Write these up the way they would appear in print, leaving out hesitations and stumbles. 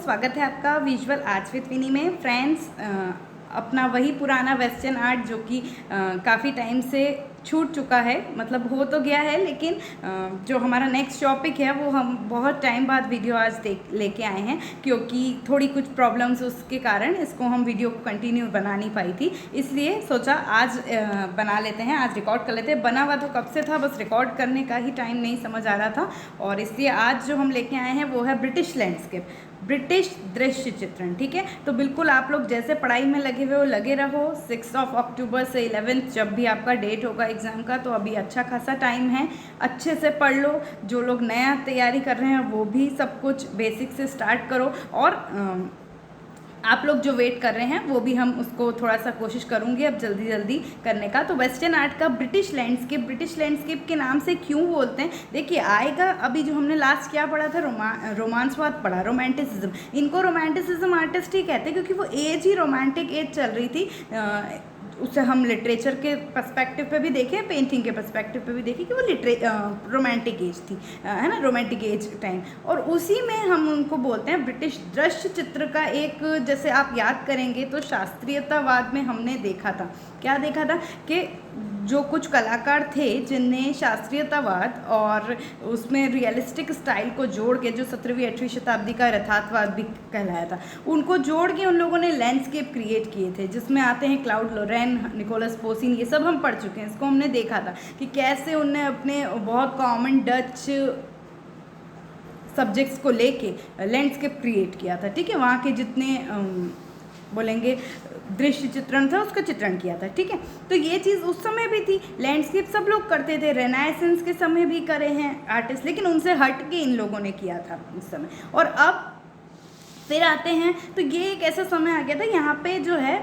स्वागत है आपका विजुअल आर्ट्स विद विनी में। फ्रेंड्स, अपना वही पुराना वेस्टर्न आर्ट जो कि काफ़ी टाइम से छूट चुका है, मतलब हो तो गया है, लेकिन जो हमारा नेक्स्ट टॉपिक है वो हम बहुत टाइम बाद वीडियो आज लेके आए हैं, क्योंकि थोड़ी कुछ प्रॉब्लम्स उसके कारण इसको हम वीडियो को कंटिन्यू बना नहीं पाई थी। इसलिए सोचा आज बना लेते हैं, आज रिकॉर्ड कर लेते हैं। बना हुआ तो कब से था, बस रिकॉर्ड करने का ही टाइम नहीं समझ आ रहा था। और इसलिए आज जो हम लेके आए हैं वो है ब्रिटिश लैंडस्केप, ब्रिटिश दृश्य चित्रण। ठीक है, तो बिल्कुल आप लोग जैसे पढ़ाई में लगे हुए हो लगे रहो। 6 अक्टूबर से 11 जब भी आपका डेट होगा एग्ज़ाम का, तो अभी अच्छा खासा टाइम है, अच्छे से पढ़ लो। जो लोग नया तैयारी कर रहे हैं वो भी सब कुछ बेसिक से स्टार्ट करो, और आप लोग जो वेट कर रहे हैं वो भी हम उसको थोड़ा सा कोशिश करूँगी अब जल्दी जल्दी करने का। तो वेस्टर्न आर्ट का ब्रिटिश लैंडस्केप के नाम से क्यों बोलते हैं, देखिए आएगा। अभी जो हमने लास्ट क्या पढ़ा था, रोमांसवाद पढ़ा, रोमांटिसिज्म। इनको रोमांटिसिज्म आर्टिस्ट ही कहते हैं, क्योंकि वो एज ही रोमांटिक एज चल रही थी। उसे हम लिटरेचर के पर्सपेक्टिव पे भी देखें, पेंटिंग के पर्सपेक्टिव पे भी देखें कि वो रोमांटिक एज थी, है ना, रोमांटिक एज टाइम। और उसी में हम उनको बोलते हैं ब्रिटिश दृश्य चित्र का एक, जैसे आप याद करेंगे तो शास्त्रीयतावाद में हमने देखा था, क्या देखा था कि जो कुछ कलाकार थे जिनने शास्त्रीयतावाद और उसमें रियलिस्टिक स्टाइल को जोड़ के, जो 17वीं 8वीं शताब्दी का यथार्थवाद भी कहलाया था, उनको जोड़ के उन लोगों ने लैंडस्केप क्रिएट किए थे, जिसमें आते हैं क्लाउड लोरेन, निकोलस पोसिन। ये सब हम पढ़ चुके हैं, इसको हमने देखा था कि कैसे उनने अपने बहुत कॉमन डच सब्जेक्ट्स को लेके लैंडस्केप क्रिएट किया था। ठीक है, वहाँ के जितने बोलेंगे दृश्य चित्रण था उसका चित्रण किया था। ठीक है, तो ये चीज़ उस समय भी थी। लैंडस्केप सब लोग करते थे, रेनेसेंस के समय भी करे हैं आर्टिस्ट, लेकिन उनसे हट के इन लोगों ने किया था उस समय। और अब फिर आते हैं, तो ये एक ऐसा समय आ गया था यहाँ पे जो है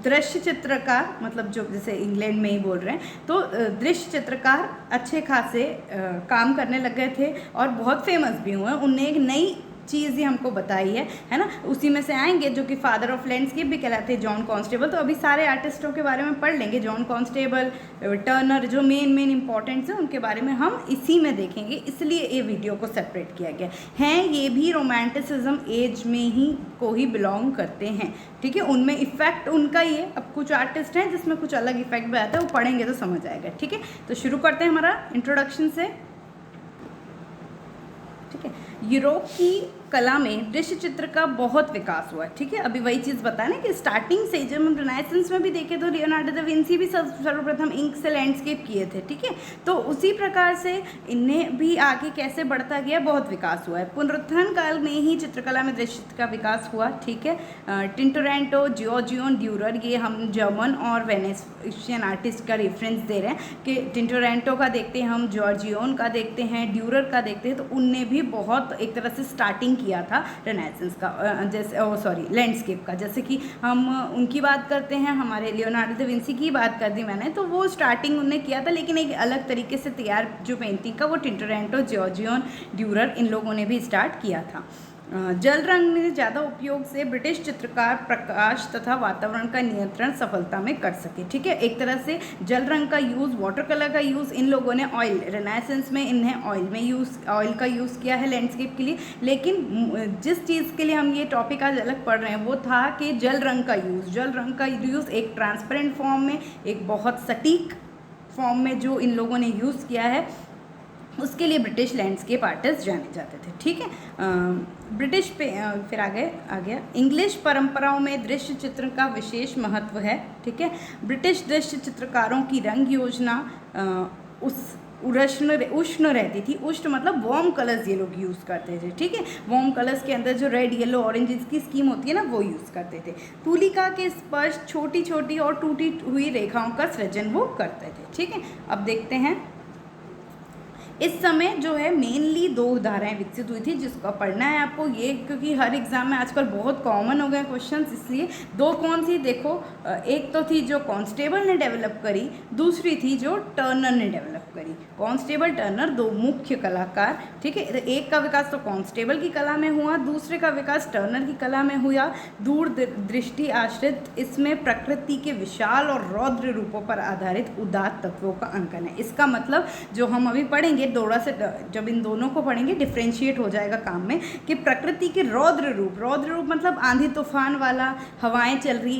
दृश्य चित्रकार, मतलब जो जैसे इंग्लैंड में ही बोल रहे हैं, तो दृश्य चित्रकार अच्छे खासे काम करने लग गए थे और बहुत फेमस भी हुए। उनने एक नई चीज़ ही हमको बताई है ना। उसी में से आएंगे जो कि फादर ऑफ लैंडस्केप भी कहलाते हैं, जॉन कॉन्स्टेबल। तो अभी सारे आर्टिस्टों के बारे में पढ़ लेंगे, जॉन कॉन्स्टेबल, टर्नर, जो मेन इम्पॉर्टेंट्स हैं उनके बारे में हम इसी में देखेंगे, इसलिए ये वीडियो को सेपरेट किया गया है। ये भी रोमांटिसिज्म एज में ही को ही बिलोंग करते हैं। ठीक है, उनमें इफेक्ट उनका ही है। अब कुछ आर्टिस्ट हैं जिसमें कुछ अलग इफेक्ट भी आता है, वो पढ़ेंगे तो समझ आएगा। ठीक है, तो शुरू करते हैं हमारा इंट्रोडक्शन से। ठीक है, यूरोप की कला में दृश्य चित्र का बहुत विकास हुआ है। ठीक है, अभी वही चीज़ बताना कि स्टार्टिंग से जब हम रेनेसेंस में भी देखें तो लियोनार्डो दा विंसी भी सर्वप्रथम इंक से लैंडस्केप किए थे। ठीक है, तो उसी प्रकार से इन्हें भी आगे कैसे बढ़ता गया, बहुत विकास हुआ है। पुनरुत्थान काल में ही चित्रकला में दृश्य चित्र का विकास हुआ। ठीक है, टिंटोरेंटो, जियोर्जियो ड्यूरर, ये हम जर्मन और वेनेशियन आर्टिस्ट का रेफरेंस दे रहे हैं कि टिंटोरेंटो का देखते हैं हम, जियोर्जियोन का देखते हैं, ड्यूरर का देखते हैं, तो उनने भी बहुत एक तरह से स्टार्टिंग किया था रेनेसेंस का, जैसे लैंडस्केप का। जैसे कि हम उनकी बात करते हैं, हमारे लियोनार्डो दा विंसी की बात कर दी मैंने, तो वो स्टार्टिंग उन्होंने किया था, लेकिन एक अलग तरीके से तैयार जो पेंटिंग का, वो टिंटोरेंटो, जियोर्जियो ड्यूरर, इन लोगों ने भी स्टार्ट किया था। जल रंग में ज़्यादा उपयोग से ब्रिटिश चित्रकार प्रकाश तथा वातावरण का नियंत्रण सफलता में कर सके। ठीक है, एक तरह से जल रंग का यूज़, वाटर कलर का यूज़, इन लोगों ने ऑयल, रेनेसेंस में इन्हें ऑयल का यूज़ किया है लैंडस्केप के लिए। लेकिन जिस चीज़ के लिए हम ये टॉपिक आज अलग पढ़ रहे हैं वो था कि जल रंग का यूज़ एक ट्रांसपेरेंट फॉर्म में, एक बहुत सटीक फॉर्म में जो इन लोगों ने यूज़ किया है, उसके लिए ब्रिटिश लैंडस्केप आर्टिस्ट जाने जाते थे। ठीक है, ब्रिटिश पे फिर आ गया इंग्लिश परंपराओं में दृश्य चित्र का विशेष महत्व है। ठीक है, ब्रिटिश दृश्य चित्रकारों की रंग योजना उष्ण रहती थी। उष्ण मतलब वार्म कलर्स ये लोग यूज़ करते थे। ठीक है, वार्म कलर्स के अंदर जो रेड, येलो, ऑरेंज की स्कीम होती है ना, वो यूज़ करते थे। तुलिका के स्पर्श, छोटी छोटी और टूटी हुई रेखाओं का सृजन वो करते थे। ठीक है, अब देखते हैं। इस समय जो है मेनली 2 धाराएं विकसित हुई थी, जिसको पढ़ना है आपको ये, क्योंकि हर एग्ज़ाम में आजकल बहुत कॉमन हो गए क्वेश्चंस, इसलिए 2 कौन सी देखो, एक तो थी जो कॉन्स्टेबल ने डेवलप करी, दूसरी थी जो टर्नर ने डेवलप डेवलप करी। कॉन्स्टेबल टर्नर दो मुख्य कलाकार, ठीक है। एक का विकास तो कॉन्स्टेबल की कला में हुआ, दूसरे का विकास टर्नर की कला में हुआ। दूर दृष्टि आश्रित, इसमें प्रकृति के विशाल और रौद्र रूपों पर आधारित उदात्त तत्वों का अंकन है। इसका मतलब जो हम अभी पढ़ेंगे थोड़ा से, जब इन दोनों को पढ़ेंगे डिफ्रेंशिएट हो जाएगा काम में कि प्रकृति के रौद्र रूप मतलब आंधी तूफान वाला, हवाएं चल रही,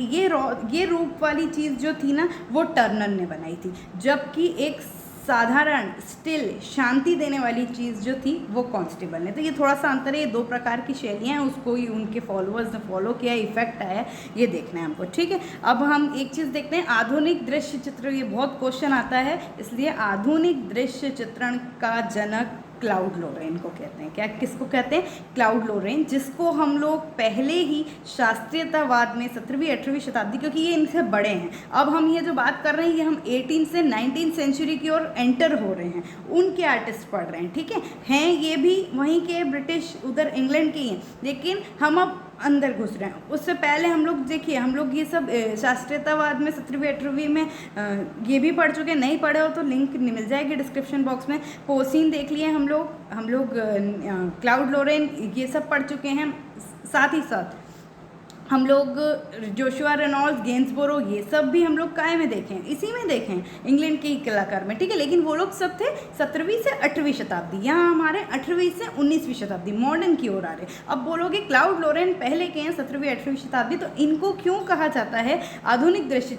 ये रूप वाली चीज़ जो थी ना वो टर्नर ने बनाई थी, जबकि एक साधारण स्टिल शांति देने वाली चीज़ जो थी वो कॉन्स्टेबल ने। तो ये थोड़ा सा अंतर है, ये दो प्रकार की शैलियाँ हैं, उसको ही उनके फॉलोअर्स ने फॉलो किया, इफेक्ट आया, ये देखना है हमको, ठीक है। अब हम एक चीज़ देखते हैं, आधुनिक दृश्य चित्र, ये बहुत क्वेश्चन आता है, इसलिए आधुनिक दृश्य चित्रण का जनक क्लाउड लोरेन को कहते हैं। क्या किसको कहते हैं? क्लाउड लोरेन, जिसको हम लोग पहले ही शास्त्रीयतावाद में 17वीं 18वीं शताब्दी, क्योंकि ये इनसे बड़े हैं, अब हम ये जो बात कर रहे हैं ये हम 18 से 19 सेंचुरी की ओर एंटर हो रहे हैं, उनके आर्टिस्ट पढ़ रहे हैं, ठीक है। हैं ये भी वहीं के ब्रिटिश, उधर इंग्लैंड के ही हैं, लेकिन हम अब अंदर घुस रहे हैं। उससे पहले हम लोग देखिए, हम लोग ये सब शास्त्रीयतावाद में 17वीं 18वीं में ये भी पढ़ चुके हैं, नहीं पढ़े हो तो लिंक मिल जाएगी डिस्क्रिप्शन बॉक्स में। पोसीन देख लिए हम लोग क्लाउड लोरेन ये सब पढ़ चुके हैं। साथ ही साथ हम लोग जोशुआ रेनॉल्ड्स, गेंसबोरो, ये सब भी हम लोग काय में देखें, इसी में देखें, इंग्लैंड के ही कलाकार में, ठीक है। लेकिन वो लोग सब थे 17वीं से 8वीं शताब्दी, यहाँ हमारे 8वीं से 19वीं शताब्दी मॉडर्न की ओर आ रहे। अब बोलोगे क्लाउड लोरेन पहले के हैं 17वीं 8वीं शताब्दी, तो इनको क्यों कहा जाता है आधुनिक दृश्य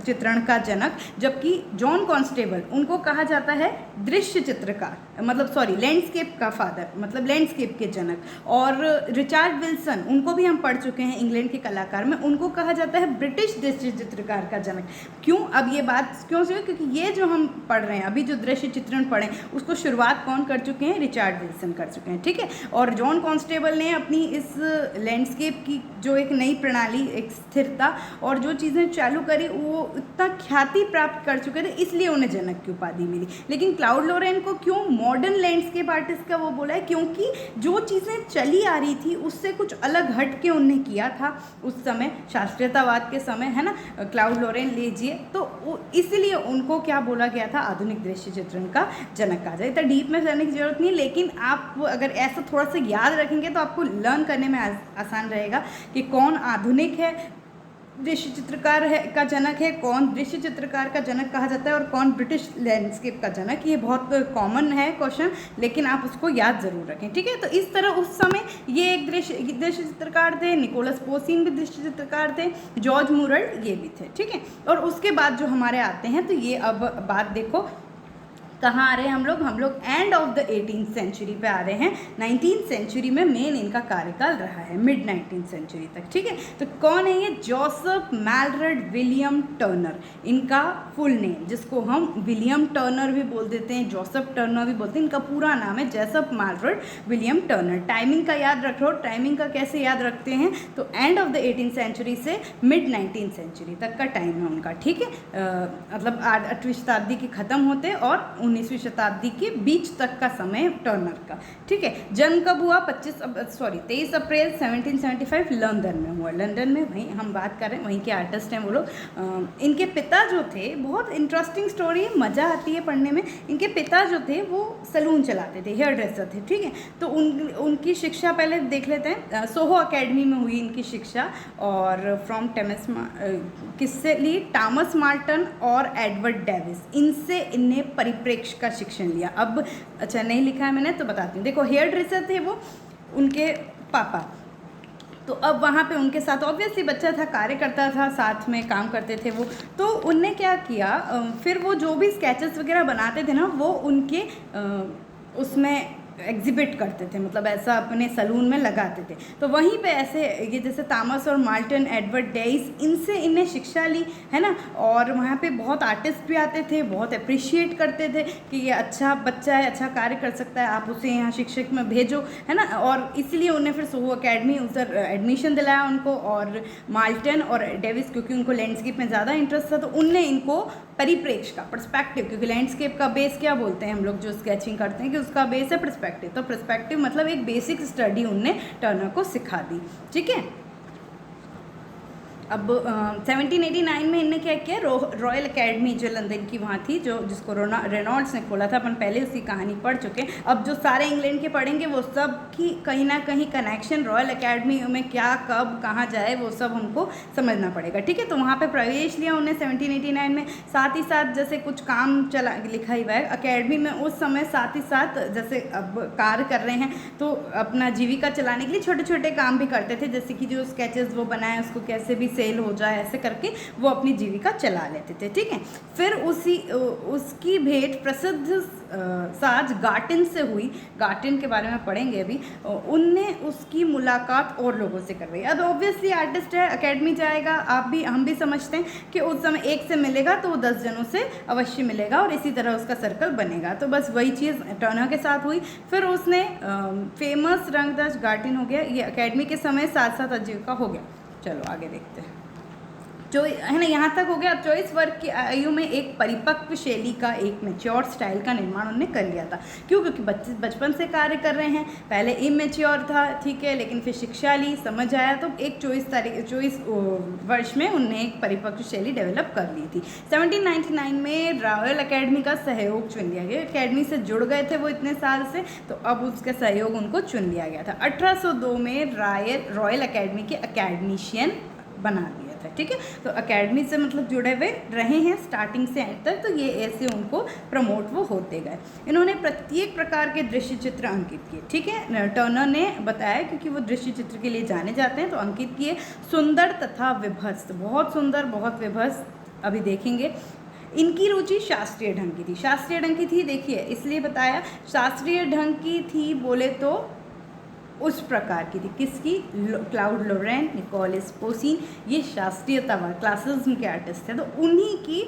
चित्रण का जनक, जबकि जॉन कॉन्स्टेबल उनको कहा जाता है दृश्य चित्रकार, मतलब सॉरी लैंडस्केप का फादर, मतलब लैंडस्केप के जनक। और रिचर्ड विल्सन, उनको भी हम पढ़ चुके हैं, इंग्लैंड के कलाकार में, उनको कहा जाता है ब्रिटिश दृश्य चित्रकार का जनक। क्यों? अब ये बात क्यों से, क्योंकि ये जो हम पढ़ रहे हैं अभी, जो दृश्य चित्रण पढ़े, उसको शुरुआत कौन कर चुके हैं? रिचर्ड विल्सन कर चुके हैं, ठीक है। और जॉन कॉन्स्टेबल ने अपनी इस लैंडस्केप की जो एक नई प्रणाली, एक स्थिरता और जो चीज़ें चालू करी, वो इतना ख्याति प्राप्त कर चुके थे, इसलिए उन्हें जनक की उपाधि मिली। लेकिन क्लाउड लोरेन को क्यों मॉडर्न लैंडस्केप आर्टिस्ट का वो बोला है? क्योंकि जो चीज़ें चली आ रही थी उससे कुछ अलग हट के उन्हें किया था उस समय, शास्त्रीयतावाद के समय, है ना। क्लाउड लोरेन लीजिए, तो इसलिए उनको क्या बोला गया था? आधुनिक दृश्य चित्रण का जनक कहा जाए। इतना डीप में जाने की जरूरत नहीं है, लेकिन आप अगर ऐसा थोड़ा सा याद रखेंगे तो आपको लर्न करने में आसान रहेगा कि कौन आधुनिक है दृश्य चित्रकार है का जनक है, कौन दृश्य चित्रकार का जनक कहा जाता है, और कौन ब्रिटिश लैंडस्केप का जनक। ये बहुत कॉमन है क्वेश्चन, लेकिन आप उसको याद जरूर रखें, ठीक है। तो इस तरह उस समय ये एक दृश्य चित्रकार थे, निकोलस पोसीन भी दृश्य चित्रकार थे, जॉर्ज मुरल ये भी थे, ठीक है। और उसके बाद जो हमारे आते हैं, तो ये अब बात देखो कहाँ आ रहे हैं हम लोग and of the 18th century पे आ रहे हैं। 19th सेंचुरी में मेन इनका कार्यकाल रहा है, मिड 19th सेंचुरी तक, ठीक है। तो कौन है ये? जोसेफ मैलरेड विलियम टर्नर, इनका फुल नेम, जिसको हम विलियम टर्नर भी बोल देते हैं, जोसेफ टर्नर भी बोलते हैं, इनका पूरा नाम है जोसेफ मैलरेड विलियम टर्नर। टाइमिंग का याद रखो, टाइमिंग का कैसे याद रखते हैं? तो end of the 18th century से मिड 19th सेंचुरी तक का टाइम है उनका, ठीक है। मतलब 8वीं शताब्दी के ख़त्म होते और 19वीं शताब्दी के बीच तक का समय टर्नर का, ठीक है। जन्म कब हुआ? 23 अप्रैल 1775 लंदन में हुआ। लंदन में, वहीं हम बात कर रहे हैं, वहीं के आर्टिस्ट हैं वो लोग। इनके पिता जो थे, बहुत इंटरेस्टिंग स्टोरी है, मज़ा आती है पढ़ने में। इनके पिता जो थे वो सलून चलाते थे, हेयर ड्रेसर थे, ठीक है। तो उनकी शिक्षा पहले देख लेते हैं। सोहो अकेडमी में हुई इनकी शिक्षा, और फ्रॉम किससे ली? टॉमस मार्टन और एडवर्ड डेविस, इनसे इन्हें परिप्रेक्ष्य का शिक्षण लिया। अब अच्छा नहीं लिखा है मैंने तो बताती हूँ। देखो हेयर ड्रेसर थे वो, उनके पापा, तो अब वहाँ पे उनके साथ ऑब्वियसली बच्चा था, कार्य करता था, साथ में काम करते थे वो। तो उनने क्या किया, फिर वो जो भी स्केचेस वगैरह बनाते थे ना, वो उनके उसमें एग्जिबिट करते थे, मतलब ऐसा अपने सलून में लगाते थे। तो वहीं पे ऐसे ये जैसे थॉमस और मार्टिन, एडवर्ड डेइस, इनसे इन्हें शिक्षा ली, है ना। और वहाँ पे बहुत आर्टिस्ट भी आते थे, बहुत अप्रिशिएट करते थे कि ये अच्छा बच्चा है, अच्छा कार्य कर सकता है, आप उसे यहाँ शिक्षक में भेजो, है ना। और इसलिए उन्हें फिर सोहो अकेडमी उधर एडमिशन दिलाया उनको। और मार्टिन और डेविस, क्योंकि उनको लैंडस्केप में ज़्यादा इंटरेस्ट था, तो उनने इनको परिप्रेक्ष्य का, पर्सपेक्टिव, क्योंकि लैंडस्केप का बेस क्या बोलते हैं हम लोग जो स्केचिंग करते हैं कि उसका बेस है पर्सपेक्टिव। तो पर्सपेक्टिव मतलब एक बेसिक स्टडी उनने टर्नर को सिखा दी, ठीक है। अब 1789 में इनने क्या किया, रॉयल एकेडमी जो लंदन की वहाँ थी, जो जिसको रेनॉल्ड्स ने खोला था, अपन पहले उसकी कहानी पढ़ चुके हैं। अब जो सारे इंग्लैंड के पढ़ेंगे वो सब की कहीं ना कहीं कनेक्शन रॉयल एकेडमी में क्या, कब, कहाँ जाए, वो सब हमको समझना पड़ेगा, ठीक है। तो वहाँ पे प्रवेश लिया उन्हें 1789 में। साथ ही साथ जैसे कुछ काम चला लिखा ही हुआ है अकेडमी में उस समय, साथ ही साथ जैसे अब कार्य कर रहे हैं तो अपना जीविका चलाने के लिए छोटे छोटे काम भी करते थे, जैसे कि जो स्केचेस वो बनाए उसको कैसे भी सेल हो जाए, ऐसे करके वो अपनी जीविका चला लेते थे, ठीक है। फिर उसकी भेंट प्रसिद्ध साज गार्टिन से हुई। गार्टिन के बारे में पढ़ेंगे अभी। उनने उसकी मुलाकात और लोगों से करवाई। अब ऑब्वियसली आर्टिस्ट है, एकेडमी जाएगा, हम भी समझते हैं कि उस समय एक से मिलेगा तो वो 10 जनों से अवश्य मिलेगा और इसी तरह उसका सर्कल बनेगा। तो बस वही चीज़ टर्नर के साथ हुई। फिर उसने फेमस रंगदास गार्टिन हो गया, ये एकेडमी के समय साथ साथ आजीविका हो गया। चलो आगे देखते हैं। जो है ना, यहाँ तक हो गया। 24 वर्ष की आयु में एक परिपक्व शैली का, एक मैच्योर स्टाइल का निर्माण उन्होंने कर लिया था। क्यों? क्योंकि बचपन से कार्य कर रहे हैं। पहले इमेच्योर था, ठीक है, लेकिन फिर शिक्षा ली, समझ आया, तो एक 24 वर्ष में उन्होंने एक परिपक्व शैली डेवलप कर ली थी। 1799 में रॉयल एकेडमी का सहयोग चुन लिया गया। एकेडमी से जुड़ गए थे वो इतने साल से, तो अब उसका सहयोग उनको चुन लिया गया था। 1802 में रॉयल एकेडमी के अकेडमिशियन बना दिया था, ठीक है। तो एकेडमी से मतलब जुड़े हुए रहे हैं स्टार्टिंग से एंड तक, तो ये ऐसे उनको प्रमोट वो होते गए। इन्होंने प्रत्येक प्रकार के दृश्य चित्र अंकित किए, ठीक है। टर्नर ने बताया क्योंकि वो दृश्य चित्र के लिए जाने जाते हैं, तो अंकित किए। सुंदर तथा विभत्स, बहुत सुंदर बहुत विभत्स, अभी देखेंगे। इनकी रुचि शास्त्रीय ढंग की थी। शास्त्रीय ढंग की थी, देखिए इसलिए बताया शास्त्रीय ढंग की थी, बोले तो उस प्रकार की थी। किसकी? क्लाउड लोरेन, निकोलस पोसीन, ये शास्त्रीयतावाद क्लासिज्म के आर्टिस्ट थे, तो उन्हीं की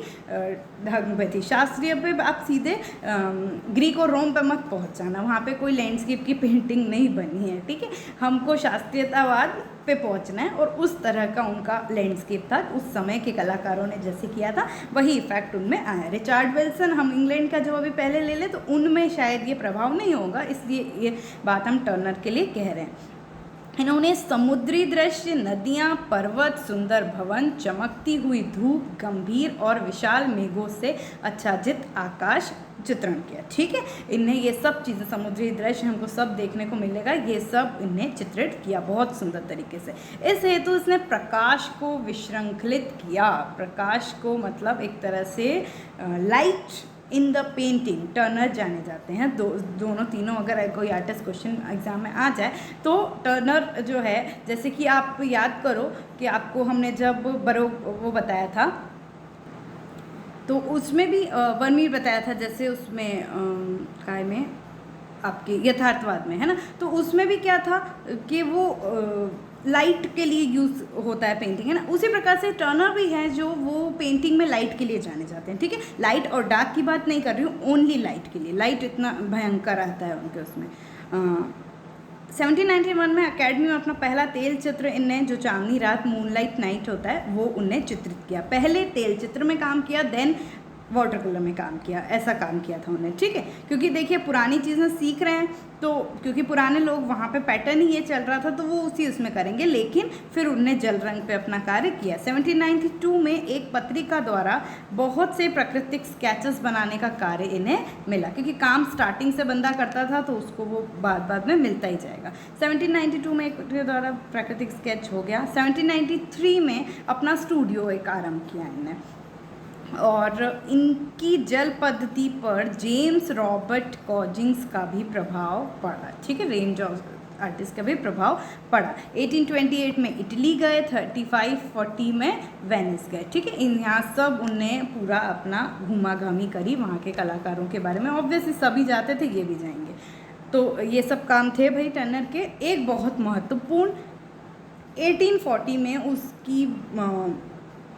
ढंग पे थी। शास्त्रीय पे आप सीधे ग्रीक और रोम पे मत पहुंच जाना, वहाँ पे कोई लैंडस्केप की पेंटिंग नहीं बनी है, ठीक है। हमको शास्त्रीयतावाद पे पहुंचना है और उस तरह का उनका लैंडस्केप था। उस समय के कलाकारों ने जैसे किया था वही इफेक्ट उनमें आया। रिचर्ड विल्सन, हम इंग्लैंड का जो अभी पहले ले ले, तो उनमें शायद ये प्रभाव नहीं होगा, इसलिए ये बात हम टर्नर के लिए कह रहे हैं। इन्होंने समुद्री दृश्य, नदियाँ, पर्वत, सुंदर भवन, चमकती हुई धूप, गंभीर और विशाल मेघों से आच्छादित आकाश चित्रण किया, ठीक है। इन्हें ये सब चीज़ें, समुद्री दृश्य हमको सब देखने को मिलेगा, ये सब इन्हें चित्रित किया बहुत सुंदर तरीके से। इस हेतु इसने प्रकाश को विश्रृंखलित किया। प्रकाश को मतलब एक तरह से light in the painting Turner जाने जाते हैं। दोनों तीनों अगर कोई आर्टिस्ट क्वेश्चन एग्जाम में आ जाए तो टर्नर जो है, जैसे कि आप याद करो कि आपको हमने जब वो बताया था तो उसमें भी वर्मीर बताया था, जैसे उसमें काय में आपके यथार्थवाद में, है ना। तो उसमें भी क्या था कि वो लाइट के लिए यूज़ होता है पेंटिंग, है ना। उसी प्रकार से टर्नर भी है जो वो पेंटिंग में लाइट के लिए जाने जाते हैं, ठीक है। लाइट और डार्क की बात नहीं कर रही हूँ, ओनली लाइट के लिए। लाइट इतना भयंकर आता है उनके उसमें। 1791 में एकेडमी में अपना पहला तेल चित्र इनने, जो चांदनी रात, मूनलाइट नाइट होता है, वो उनने चित्रित किया। पहले तेल चित्र में काम किया, देन वाटर कलर में काम किया, ऐसा काम किया था उन्होंने, ठीक है। क्योंकि देखिए पुरानी चीज़ें सीख रहे हैं, तो क्योंकि पुराने लोग वहाँ पे पैटर्न ही ये चल रहा था, तो वो उसी उसमें करेंगे, लेकिन फिर उनने जल रंग पे अपना कार्य किया। 1792 में एक पत्रिका द्वारा बहुत से प्राकृतिक स्केचेस बनाने का कार्य इन्हें मिला, क्योंकि काम स्टार्टिंग से बंदा करता था तो उसको वो बाद में मिलता ही जाएगा। 1792 में एक पत्रिका द्वारा प्राकृतिक स्केच हो गया। 1793 में अपना स्टूडियो एक आरम्भ किया इन्हें, और इनकी जल पद्धति पर जेम्स रॉबर्ट कॉजिंग्स का भी प्रभाव पड़ा, ठीक है। रेंज ऑफ आर्टिस्ट का भी प्रभाव पड़ा। 1828 में इटली गए, 35-40 में वेनिस गए, ठीक है। यहाँ सब उनने पूरा अपना घूमा घामी करी, वहाँ के कलाकारों के बारे में। ऑब्वियसली सभी जाते थे, ये भी जाएंगे, तो ये सब काम थे भाई टर्नर के। एक बहुत महत्वपूर्ण 1840 में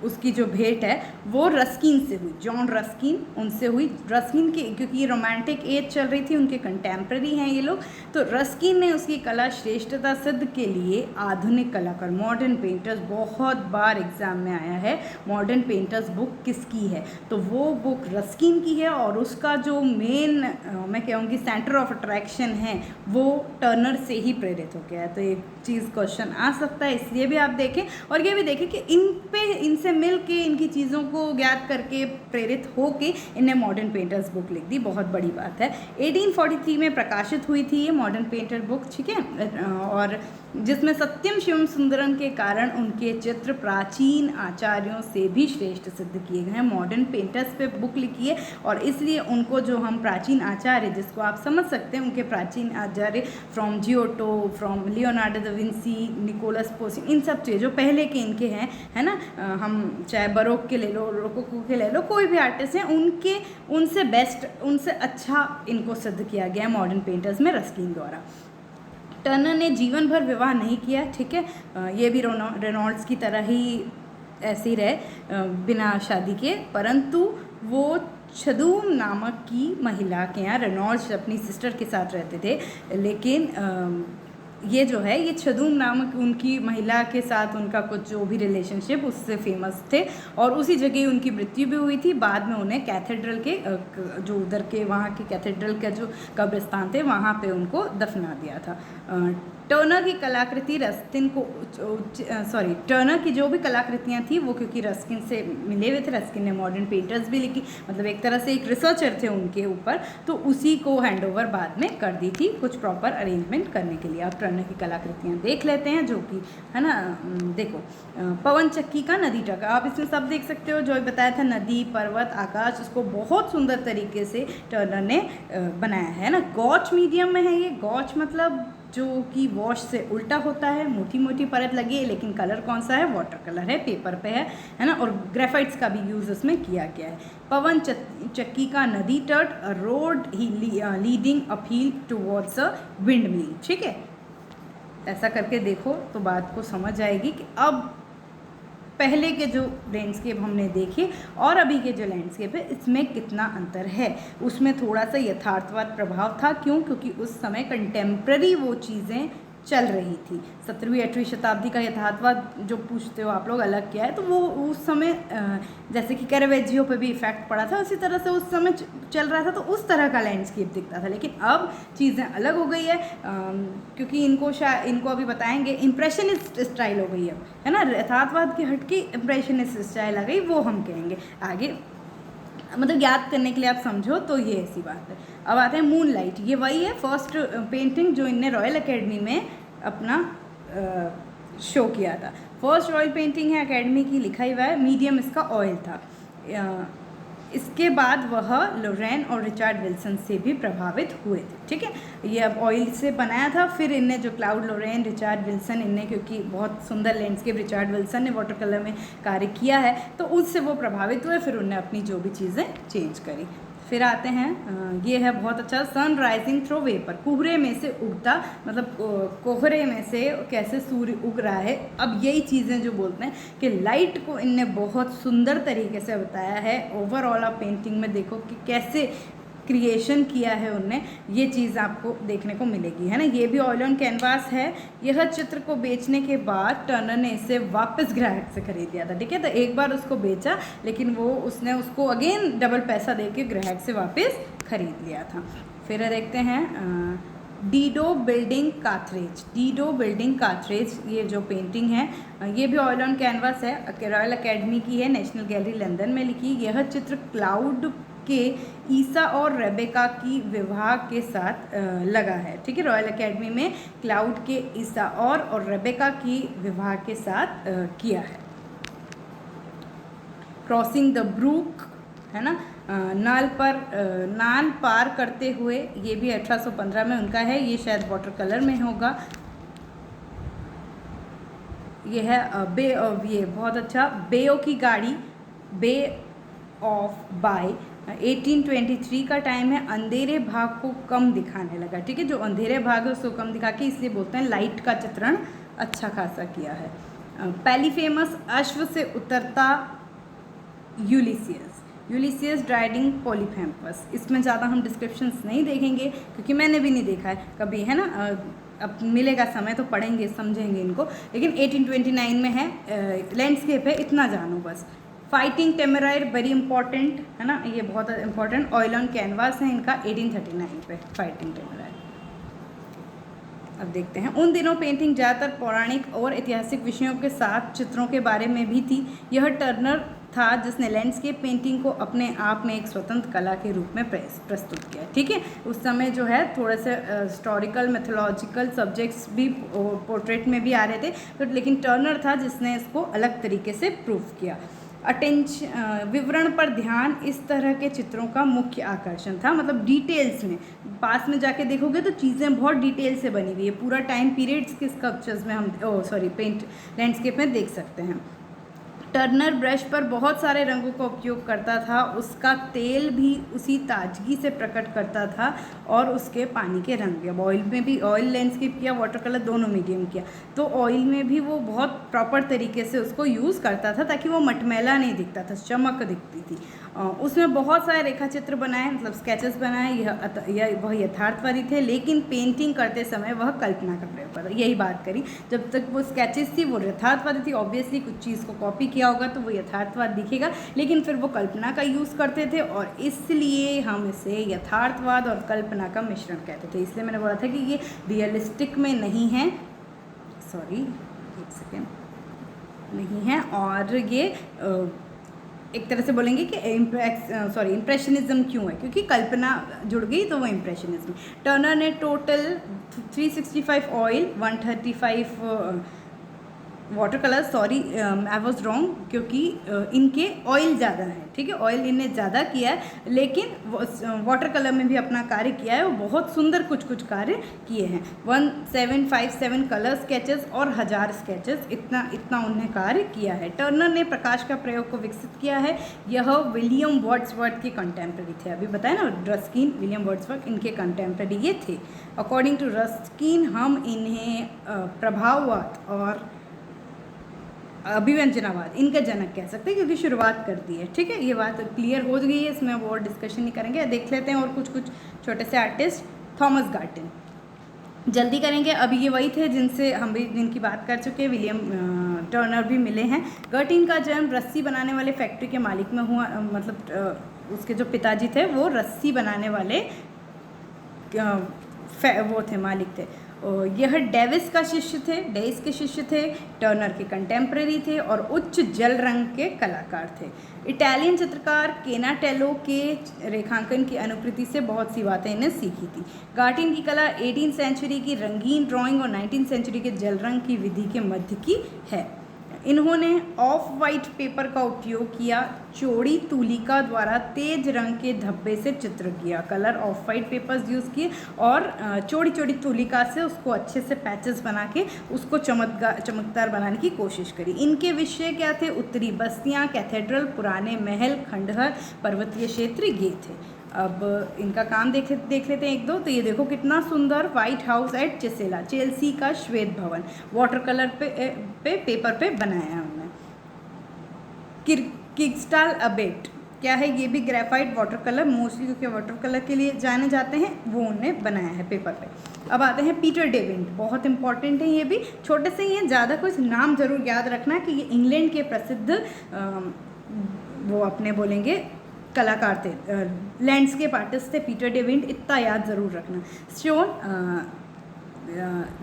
उसकी जो भेंट है वो रस्किन से हुई, जॉन रस्किन उनसे हुई। रस्किन की, क्योंकि ये रोमांटिक एज चल रही थी, उनके कंटेम्प्रेरी हैं ये लोग, तो रस्किन ने उसकी कला श्रेष्ठता सिद्ध के लिए आधुनिक कलाकार, मॉडर्न पेंटर्स, बहुत बार एग्जाम में आया है मॉडर्न पेंटर्स बुक किसकी है, तो वो बुक रस्किन की है। और उसका जो मेन मैं कहूँगी सेंटर ऑफ अट्रैक्शन है वो टर्नर से ही प्रेरित हो गया है। तो एक चीज़ क्वेश्चन आ सकता है, इसलिए भी आप देखें और ये भी देखें कि इनसे मिल के, इनकी चीज़ों को ज्ञात करके, प्रेरित हो के इन्हें मॉडर्न पेंटर्स बुक लिख दी, बहुत बड़ी बात है। 1843 में प्रकाशित हुई थी ये मॉडर्न पेंटर बुक, ठीक है, और जिसमें सत्यम शिवम सुंदरम के कारण उनके चित्र प्राचीन आचार्यों से भी श्रेष्ठ सिद्ध किए गए हैं। मॉडर्न पेंटर्स पे बुक लिखी है और इसलिए उनको जो हम प्राचीन आचार्य, जिसको आप समझ सकते हैं, उनके प्राचीन आचार्य from Giotto, from Leonardo da Vinci, Nicolas Poussin, इन सब चीज़ जो पहले के इनके हैं, है ना, हम चाहे बरोक के ले लो, रोकोको के ले लो, कोई भी आर्टिस्ट हैं, उनसे बेस्ट, उनसे अच्छा इनको सिद्ध किया गया है मॉडर्न पेंटर्स में रस्किन द्वारा। टर्नर ने जीवन भर विवाह नहीं किया, ठीक है, ये भी रेनॉल्ड्स की तरह ही ऐसे ही रहे बिना शादी के, परंतु वो छदूम नामक की महिला के यहाँ, रेनॉल्ड्स अपनी सिस्टर के साथ रहते थे, लेकिन ये जो है, ये छदूम नामक उनकी महिला के साथ उनका कुछ जो भी रिलेशनशिप, उससे फेमस थे और उसी जगह उनकी मृत्यु भी हुई थी। बाद में उन्हें कैथेड्रल के जो उधर के वहाँ के कैथेड्रल के जो कब्रिस्तान थे वहाँ पे उनको दफना दिया था। टर्नर की कलाकृति रस्किन को टर्नर की जो भी कलाकृतियाँ थी वो क्योंकि रस्किन से मिले हुए थे, रस्किन ने मॉडर्न पेंटर्स भी लिखी, मतलब एक तरह से एक रिसर्चर थे उनके ऊपर, तो उसी को हैंडओवर बाद में कर दी थी कुछ प्रॉपर अरेंजमेंट करने के लिए। आप टर्नर की कलाकृतियाँ देख लेते हैं, जो कि है ना, देखो पवन चक्की का नदी तट, आप इसमें सब देख सकते हो, जो बताया था नदी, पर्वत, आकाश, उसको बहुत सुंदर तरीके से टर्नर ने बनाया है ना। गॉच मीडियम में है ये, गॉच मतलब जो कि वॉश से उल्टा होता है, मोटी मोटी परत लगी है, लेकिन कलर कौन सा है, वाटर कलर है, पेपर पे है ना, और ग्रेफाइट्स का भी यूज़ उसमें किया गया है। पवन चक्की का नदी तट, road he leading appeal towards a wind mill, ठीक है, ऐसा करके देखो तो बात को समझ आएगी कि अब पहले के जो लैंडस्केप हमने देखे और अभी के जो लैंडस्केप है इसमें कितना अंतर है। उसमें थोड़ा सा यथार्थवाद प्रभाव था, क्यों, क्योंकि उस समय कंटेम्प्रेरी वो चीज़ें चल रही थी। 17वीं 18वीं शताब्दी का यथार्थवाद जो पूछते हो आप लोग अलग क्या है, तो वो उस समय जैसे कि कैरावेजियो पे भी इफेक्ट पड़ा था, उसी तरह से उस समय चल रहा था, तो उस तरह का लैंडस्केप दिखता था। लेकिन अब चीज़ें अलग हो गई है, क्योंकि इनको अभी बताएंगे, इम्प्रेशनिस्ट स्टाइल हो गई है ना, यथार्थवाद की हटके इम्प्रेशनिस्ट स्टाइल आ गई, वो हम कहेंगे आगे, मतलब याद करने के लिए आप समझो तो ये ऐसी बात है। अब आते हैं मून लाइट, ये वही है फर्स्ट पेंटिंग जो इनने रॉयल एकेडमी में अपना शो किया था। फर्स्ट ऑयल पेंटिंग है एकेडमी की, लिखा ही हुआ है, मीडियम इसका ऑयल था। इसके बाद वह लोरेन और रिचर्ड विल्सन से भी प्रभावित हुए थे, ठीक है, ये अब ऑयल से बनाया था। फिर इनने जो क्लाउड लोरेन, रिचर्ड विल्सन, इनने क्योंकि बहुत सुंदर लैंडस्केप रिचर्ड विल्सन ने वाटर कलर में कार्य किया है, तो उससे वो प्रभावित हुए, फिर उन्हें अपनी जो भी चीज़ें चेंज करी। फिर आते हैं, ये है बहुत अच्छा, सन राइजिंग थ्रू वेपर, कोहरे में से उगता, मतलब कोहरे में से कैसे सूर्य उग रहा है। अब यही चीज़ें जो बोलते हैं कि लाइट को इनने बहुत सुंदर तरीके से बताया है। ओवरऑल आप पेंटिंग में देखो कि कैसे क्रिएशन किया है उनने, ये चीज़ आपको देखने को मिलेगी, है ना। ये भी ऑयल ऑन कैनवास है। यह चित्र को बेचने के बाद टर्नर ने इसे वापस ग्राहक से खरीद लिया था, ठीक है, तो एक बार उसको बेचा, लेकिन उसने उसको अगेन डबल पैसा देके ग्राहक से वापस खरीद लिया था। फिर देखते हैं डीडो बिल्डिंग काथरेज, डीडो बिल्डिंग काथरेज, ये जो पेंटिंग है ये भी ऑयल ऑन कैनवास है, रॉयल एकेडमी की है, नेशनल गैलरी लंदन में लिखी। यह चित्र क्लाउड के ईसा और रेबेका की विवाह के साथ लगा है, ठीक है, रॉयल एकेडमी में क्लाउड के ईसा और रेबेका की विवाह के साथ किया है। क्रॉसिंग द ब्रूक, है ना, नाल पार करते हुए, ये भी 1815 में उनका है, ये शायद वाटर कलर में होगा। ये है ये बहुत अच्छा, बेओ की गाड़ी, बे ऑफ बाय, 1823 का टाइम है। अंधेरे भाग को कम दिखाने लगा, ठीक है, जो अंधेरे भाग है उसको कम दिखा के, इसलिए बोलते हैं लाइट का चित्रण अच्छा खासा किया है। पैलीफेमस अश्व से उतरता यूलिसियस ड्राइडिंग पॉलीफेम्पस। इसमें ज़्यादा हम डिस्क्रिप्शंस नहीं देखेंगे क्योंकि मैंने भी नहीं देखा है कभी, है ना। अब मिलेगा समय तो पढ़ेंगे समझेंगे इनको, लेकिन 1829 में है, लैंडस्केप है, इतना जानो बस। फाइटिंग टेमरायर वेरी इंपॉर्टेंट है ना, ये बहुत इंपॉर्टेंट। ऑयल ऑन कैनवास है इनका 1839 पे फाइटिंग टेमरायर। अब देखते हैं, उन दिनों पेंटिंग ज़्यादातर पौराणिक और ऐतिहासिक विषयों के साथ चित्रों के बारे में भी थी। यह टर्नर था जिसने लैंडस्केप पेंटिंग को अपने आप में एक स्वतंत्र कला के रूप में प्रस्तुत किया। ठीक है, उस समय जो है थोड़े से हिस्टोरिकल मैथोलॉजिकल सब्जेक्ट्स भी पोर्ट्रेट में भी आ रहे थे, तो लेकिन टर्नर था जिसने इसको अलग तरीके से प्रूफ किया। विवरण पर ध्यान इस तरह के चित्रों का मुख्य आकर्षण था, मतलब डिटेल्स में पास में जाके देखोगे तो चीज़ें बहुत डिटेल से बनी हुई है। पूरा टाइम पीरियड्स के स्कल्पचर्स में हम पेंट लैंडस्केप में देख सकते हैं। टर्नर ब्रश पर बहुत सारे रंगों का उपयोग करता था, उसका तेल भी उसी ताजगी से प्रकट करता था और उसके पानी के रंग भी। अब ऑयल में भी, ऑयल लैंडस्केप किया, वाटर कलर दोनों मीडियम किया, तो ऑयल में भी वो बहुत प्रॉपर तरीके से उसको यूज़ करता था ताकि वो मटमैला नहीं दिखता था, चमक दिखती थी। उसमें बहुत सारे रेखा चित्र बनाए, मतलब स्केचेस बनाए, वह यथार्थवादी थे, लेकिन पेंटिंग करते समय वह कल्पना का प्रयोग करता। यही बात करी, जब तक वो स्केचेस थी वो यथार्थवादी थी, ऑब्वियसली कुछ चीज़ को कॉपी किया होगा तो वो यथार्थवाद दिखेगा, लेकिन फिर वो कल्पना का यूज़ करते थे और इसलिए हम इसे यथार्थवाद और कल्पना का मिश्रण कहते थे। इसलिए मैंने बोला था कि ये रियलिस्टिक में नहीं है, सॉरी एक सेकेंड, नहीं है, और ये एक तरह से बोलेंगे कि इम्प्रेशनिज्म क्यों है, क्योंकि कल्पना जुड़ गई तो वो इम्प्रेशनिज्म। टर्नर ने total 365 oil, 135 water colour, sorry I was wrong, क्योंकि इनके ऑयल ज़्यादा है। ठीक है, ऑयल इनने ज़्यादा किया है, लेकिन वाटर कलर में भी अपना कार्य किया है, वो बहुत सुंदर कुछ कुछ कार्य किए हैं। 1757 कलर स्केचेस और 1000 स्केचेस, इतना उन्हें कार्य किया है। टर्नर ने प्रकाश का प्रयोग को विकसित किया है। यह विलियम वर्ड्सवर्थ के कंटेम्प्रेरी थे, अभी बताया ना, रस्किन, विलियम वर्ड्सवर्थ इनके कंटेम्प्रेरी ये थे। अकॉर्डिंग टू रस्किन हम इन्हें प्रभाववाद और अभिव्यंजनावाद इनका जनक कह सकते हैं, क्योंकि शुरुआत कर दी है। ठीक है, ये बात क्लियर हो गई है, इसमें अब और डिस्कशन नहीं करेंगे। देख लेते हैं और कुछ छोटे से आर्टिस्ट। थॉमस गार्टन, जल्दी करेंगे, अभी ये वही थे जिनसे हम भी जिनकी बात कर चुके हैं। विलियम टर्नर भी मिले हैं। गर्टिन का जन्म रस्सी बनाने वाले फैक्ट्री के मालिक में हुआ, मतलब उसके जो पिताजी थे वो रस्सी बनाने वाले वो थे, मालिक थे। यह डेविस का शिष्य थे, डेविस के शिष्य थे, टर्नर के कंटेम्प्रेरी थे और उच्च जल रंग के कलाकार थे। इटालियन चित्रकार केनाटेलो के रेखांकन की अनुकृति से बहुत सी बातें इन्हें सीखी थी। गार्टिन की कला 18वीं सेंचुरी की रंगीन ड्राइंग और 19वीं सेंचुरी के जल रंग की विधि के मध्य की है। इन्होंने ऑफ वाइट पेपर का उपयोग किया, चौड़ी तूलिका द्वारा तेज रंग के धब्बे से चित्र किया। Colour of white papers use किए और चौड़ी तूलिका से उसको अच्छे से पैचेस बना के उसको चमकदार बनाने की कोशिश करी। इनके विषय क्या थे? उत्तरी बस्तियाँ, कैथेड्रल, पुराने महल, खंडहर, पर्वतीय क्षेत्र, ये थे। अब इनका काम देख लेते हैं एक दो। तो ये देखो कितना सुंदर, व्हाइट हाउस एट चेसेला, चेल्सी का श्वेत भवन, वाटर कलर पे पेपर पे बनाया है उन्होंने। किर्कस्टाल अबेट क्या है? ये भी ग्रेफाइट वाटर कलर, मोस्टली क्योंकि वाटर कलर के लिए जाने जाते हैं, वो उन्होंने बनाया है पेपर पे। अब आते हैं पीटर डेविड, बहुत इंपॉर्टेंट है ये भी, छोटे से ही है, ज़्यादा कुछ नाम जरूर याद रखना कि ये इंग्लैंड के प्रसिद्ध वो अपने बोलेंगे कलाकार थे, लैंडस्केप आर्टिस्ट थे पीटर डेविड, इतना याद ज़रूर रखना।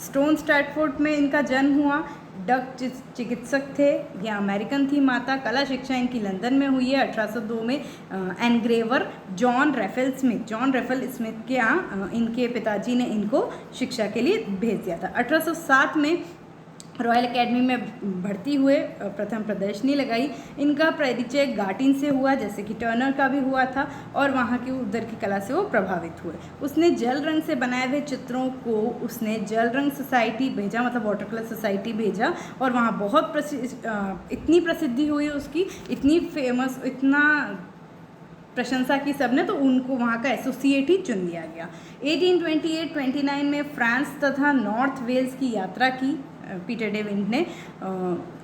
स्टोन स्ट्रैटफोर्ड में इनका जन्म हुआ। डच चिकित्सक थे, या अमेरिकन थी माता। कला शिक्षा इनकी लंदन में हुई है 1802 में। एनग्रेवर जॉन रेफेल स्मिथ के यहाँ इनके पिताजी ने इनको शिक्षा के लिए भेज दिया था। 1807 में रॉयल एकेडमी में भर्ती हुए, प्रथम प्रदर्शनी लगाई। इनका परिचय गार्टिन से हुआ, जैसे कि टर्नर का भी हुआ था, और वहाँ की उधर की कला से वो प्रभावित हुए। उसने जल रंग से बनाए हुए चित्रों को उसने जल रंग सोसाइटी भेजा, मतलब वाटर कलर सोसाइटी भेजा, और वहाँ बहुत इतनी प्रसिद्धि हुई उसकी, इतनी फेमस, इतना प्रशंसा की सबने, तो उनको वहाँ का एसोसिएट ही चुन लिया गया। 1828-29 में फ्रांस तथा नॉर्थ वेल्स की यात्रा की। पीटर डे विंट ने।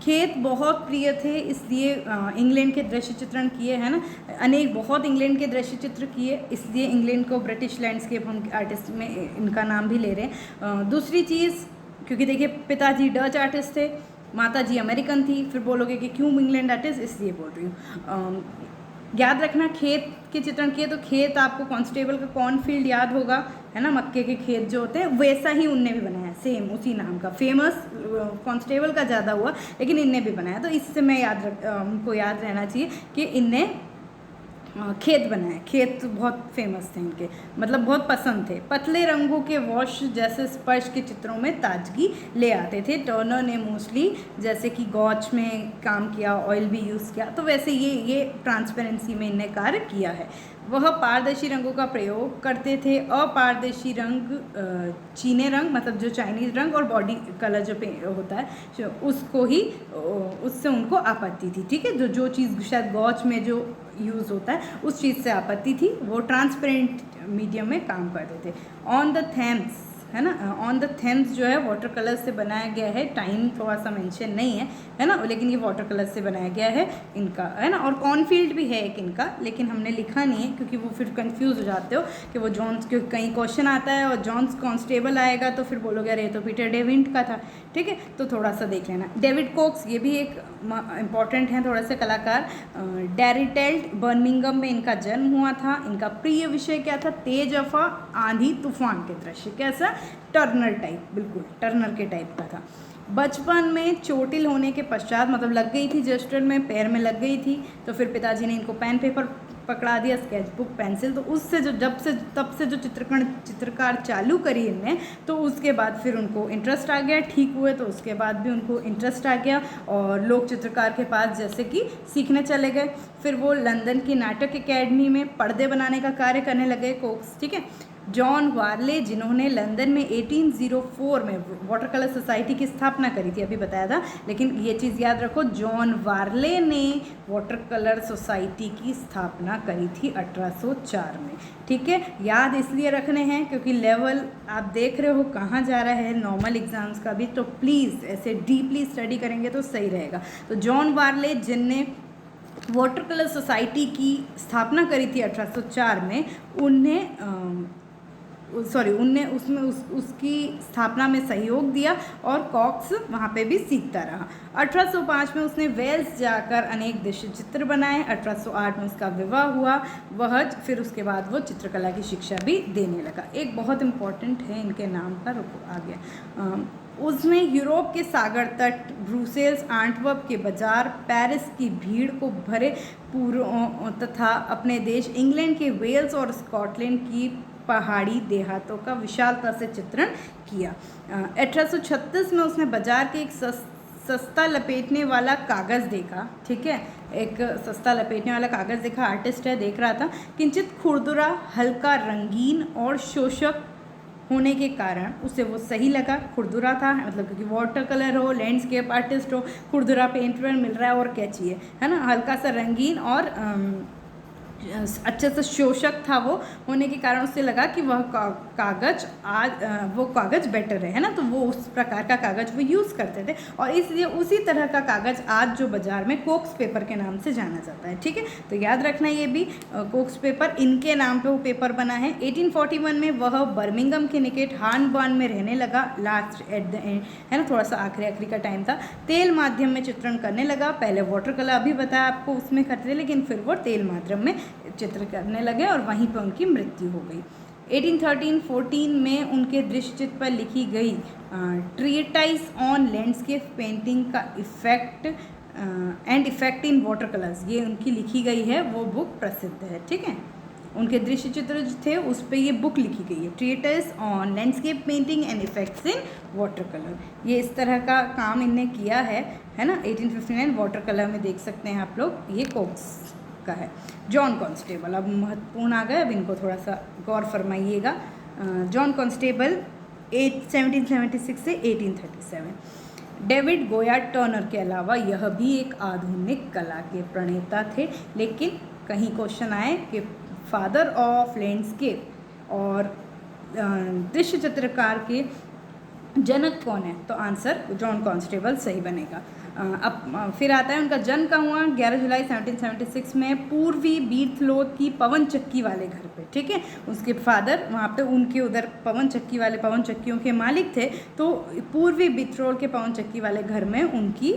खेत बहुत प्रिय थे, इसलिए इंग्लैंड के दृश्य चित्रण किए, है ना, अनेक बहुत इंग्लैंड के दृश्य चित्र किए, इसलिए इंग्लैंड को ब्रिटिश लैंडस्केप हम आर्टिस्ट में इनका नाम भी ले रहे हैं। दूसरी चीज़, क्योंकि देखिए पिताजी डच आर्टिस्ट थे, माताजी अमेरिकन थी, फिर बोलोगे कि क्यों इंग्लैंड आर्टिस्ट, इसलिए बोल रही हूँ। याद रखना खेत के चित्रण किए तो खेत आपको कांस्टेबल का कॉर्नफील्ड याद होगा, है ना, मक्के के खेत जो होते हैं, वैसा ही उनने भी बनाया, सेम उसी नाम का। फेमस कांस्टेबल का ज़्यादा हुआ, लेकिन इनने भी बनाया, तो इससे मैं उनको याद रहना चाहिए कि इनने खेत बनाए। खेत बहुत फेमस थे इनके, मतलब बहुत पसंद थे। पतले रंगों के वॉश जैसे स्पर्श के चित्रों में ताजगी ले आते थे। टर्नर ने मोस्टली जैसे कि गॉच में काम किया, ऑयल भी यूज़ किया, तो वैसे ये ट्रांसपेरेंसी में इनने कार्य किया है। वह पारदर्शी रंगों का प्रयोग करते थे। अपारदर्शी रंग चीने रंग, मतलब जो चाइनीज़ रंग और बॉडी कलर जो होता है उसको ही, उससे उनको आपत्ति थी, ठीक है। जो चीज़ शायद गॉच में जो यूज़ होता है उस चीज़ से आपत्ति थी, वो ट्रांसपेरेंट मीडियम में काम करते थे। ऑन द थेम्स, है ना, ऑन द थेम्स जो है वाटर कलर से बनाया गया है। टाइम थोड़ा सा मेंशन नहीं है ना, लेकिन ये वाटर कलर से बनाया गया है इनका, है ना। और कॉर्नफील्ड भी है एक इनका, लेकिन हमने लिखा नहीं है क्योंकि वो फिर कंफ्यूज हो जाते हो कि वो जॉन्स, क्योंकि कहीं क्वेश्चन आता है और जॉन्स कांस्टेबल आएगा तो फिर बोलोगे अरे तो पीटर डे विंट का था, ठीक है, तो थोड़ा सा देख लेना। डेविड कोक्स, ये भी एक इम्पॉर्टेंट है थोड़ा सा कलाकार। डेरिटेल्ट बर्मिंघम में इनका जन्म हुआ था। इनका प्रिय विषय क्या था? तेज अफवाह, आंधी तूफान के दृश्य। कैसा? टर्नर टाइप, बिल्कुल टर्नर के टाइप का था। बचपन में चोटिल होने के पश्चात, मतलब लग गई थी जस्टर में, पैर में लग गई थी, तो फिर पिताजी ने इनको पेन पेपर पकड़ा दिया, स्केच बुक पेंसिल, तो उससे जो तब से जो चित्रकार चालू करी इनने, तो उसके बाद फिर उनको इंटरेस्ट आ गया। ठीक हुए तो उसके बाद भी उनको इंटरेस्ट आ गया और लोक चित्रकार के पास जैसे कि सीखने चले गए। फिर वो लंदन की नाटक एकेडमी में पर्दे बनाने का कार्य करने लगे कोक्स, ठीक है। जॉन वार्ले, जिन्होंने लंदन में 1804 में वाटर कलर सोसाइटी की स्थापना करी थी, अभी बताया था, लेकिन ये चीज़ याद रखो, जॉन वार्ले ने वाटर कलर सोसाइटी की स्थापना करी थी 1804 में, ठीक है। याद इसलिए रखने हैं क्योंकि लेवल आप देख रहे हो कहाँ जा रहा है नॉर्मल एग्जाम्स का भी, तो प्लीज़ ऐसे डीपली स्टडी करेंगे तो सही रहेगा। तो जॉन वार्ले, जिनने वाटर कलर सोसाइटी की स्थापना करी थी 1804 में, उनने उसमें उसकी स्थापना में सहयोग दिया और कॉक्स वहाँ पे भी सीखता रहा। 1805 में उसने वेल्स जाकर अनेक दृश्य चित्र बनाए। 1808 में उसका विवाह हुआ। फिर उसके बाद वो चित्रकला की शिक्षा भी देने लगा। एक बहुत इम्पॉर्टेंट है इनके नाम का, रुको आ गया, उसने यूरोप के सागर तट, ब्रुसेल्स, एंटवर्प के बाजार, पेरिस की भीड़ को भरे तथा अपने देश इंग्लैंड के वेल्स और स्कॉटलैंड की पहाड़ी देहातों का विशालता से चित्रण किया। 1836 में उसने बाजार के एक सस्ता लपेटने वाला कागज़ देखा, ठीक है, एक सस्ता लपेटने वाला कागज़ देखा, आर्टिस्ट है, देख रहा था, किंचित खुरदुरा, हल्का, रंगीन और शोषक होने के कारण उसे वो सही लगा। खुरदुरा था, मतलब क्योंकि वाटर कलर हो, लैंडस्केप आर्टिस्ट हो, खुरदुरा पेंटर मिल रहा है और क्या चाहिए, है ना, हल्का सा रंगीन और अच्छे से शोषक था वो होने के कारण उससे लगा कि वह कागज़ बेटर है ना, तो वो उस प्रकार का कागज़ वो यूज़ करते थे और इसलिए उसी तरह का कागज़ आज जो बाज़ार में कोक्स पेपर के नाम से जाना जाता है, ठीक है। तो याद रखना ये भी, कोक्स पेपर इनके नाम पे वो पेपर बना है। 1841 में वह बर्मिंघम के निकट हार्नबर्न में रहने लगा, लास्ट एट द एंड, है ना, थोड़ा सा आखिरी का टाइम था। तेल माध्यम में चित्रण करने लगा। पहले वाटर कलर अभी बताया आपको उसमें करते थे, लेकिन फिर वो तेल माध्यम में चित्र करने लगे और वहीं पर उनकी मृत्यु हो गई। 1813-14 में उनके दृश्य चित्र पर लिखी गई ट्रीटाइस ऑन लैंडस्केप पेंटिंग का इफेक्ट इन वाटर कलर्स, ये उनकी लिखी गई है, वो बुक प्रसिद्ध है, ठीक है। उनके दृश्य चित्र जो थे उस पर ये बुक लिखी गई है, treatise on landscape painting and effects in water colour. ये इस तरह का काम इनने किया है ना। 1859 वाटर कलर में देख सकते हैं आप लोग, ये कोक्स का है। जॉन कॉन्स्टेबल, अब महत्वपूर्ण आ गए, अब इनको थोड़ा सा गौर फरमाइएगा। जॉन कॉन्स्टेबल 1776 से 1837। डेविड गोयार्ड टर्नर के अलावा यह भी एक आधुनिक कला के प्रणेता थे, लेकिन कहीं क्वेश्चन आए कि फादर ऑफ लैंडस्केप और दृश्य चित्रकार के जनक कौन है? तो आंसर जॉन कांस्टेबल सही बनेगा। अब फिर आता है उनका जन्म कहाँ हुआ? 11 जुलाई 1776 में पूर्वी बीर्थलोथ की पवन चक्की वाले घर पे, ठीक है। उसके फादर वहाँ पे उनके उधर पवन चक्की वाले पवन चक्कियों के मालिक थे, तो पूर्वी बीर्थलोथ के पवन चक्की वाले घर में उनकी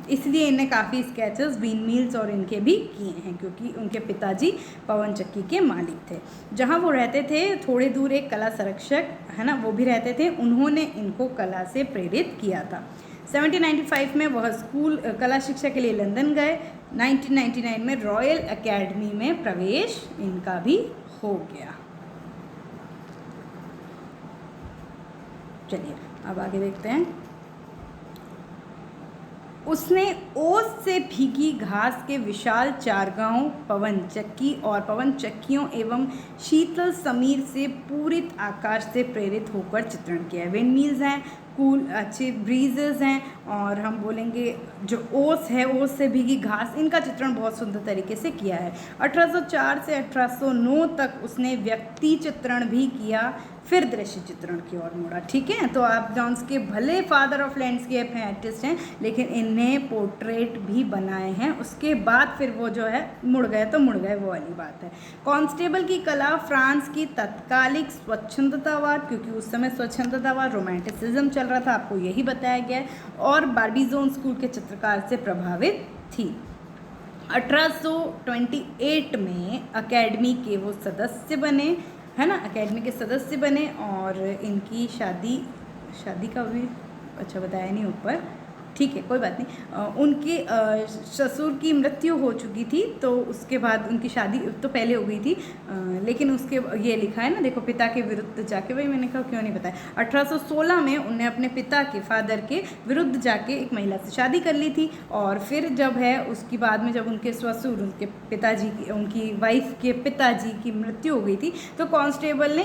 इसलिए इन्हें काफ़ी स्केचेस विंड मिल्स और इनके भी किए हैं, क्योंकि उनके पिताजी पवन चक्की के मालिक थे। जहाँ वो रहते थे थोड़े दूर एक कला संरक्षक है ना, वो भी रहते थे, उन्होंने इनको कला से प्रेरित किया था। 1795 में वह स्कूल कला शिक्षा के लिए लंदन गए। 1999 में रॉयल एकेडमी में प्रवेश इनका भी हो गया। चलिए अब आगे देखते हैं। उसने ओस से भीगी घास के विशाल चारगांव, पवन चक्की और पवन चक्कियों एवं शीतल समीर से पूरित आकाश से प्रेरित होकर चित्रण किया है। विंड मिल्स हैं, कूल अच्छे ब्रीजेस हैं, और हम बोलेंगे जो ओस है, ओस से भीगी घास, इनका चित्रण बहुत सुंदर तरीके से किया है। 1804 से 1809 तक उसने व्यक्ति चित्रण भी किया, फिर दृश्य चित्रण की ओर मुड़ा, ठीक है। तो आप जॉन्स के भले फादर ऑफ लैंडस्केप हैं, आर्टिस्ट हैं, लेकिन इन्हें पोर्ट्रेट भी बनाए हैं। उसके बाद फिर वो जो है मुड़ गए तो मुड़ गए, वो वाली बात है। कांस्टेबल की कला फ्रांस की तत्कालिक स्वच्छंदतावाद, क्योंकि उस समय स्वच्छंदतावाद रोमांटिसिज्म चल रहा था, आपको यही बताया गया है, और बार्बिजोन स्कूल के चित्रकार से प्रभावित थी। 1828 में अकेडमी के वो सदस्य बने, है ना, अकेडमी के सदस्य बने, और इनकी शादी का भी अच्छा बताया नहीं ऊपर, ठीक है कोई बात नहीं। उनके ससुर की मृत्यु हो चुकी थी, तो उसके बाद उनकी शादी तो पहले हो गई थी, लेकिन उसके ये लिखा है ना, देखो, पिता के विरुद्ध जाके, वही मैंने कहा क्यों नहीं बताया। 1816 में उन्हें अपने पिता के फादर के विरुद्ध जाके एक महिला से शादी कर ली थी, और फिर जब है उसके बाद में जब उनके ससुर, उनके पिताजी की, उनकी वाइफ के पिताजी की मृत्यु हो गई थी, तो कांस्टेबल ने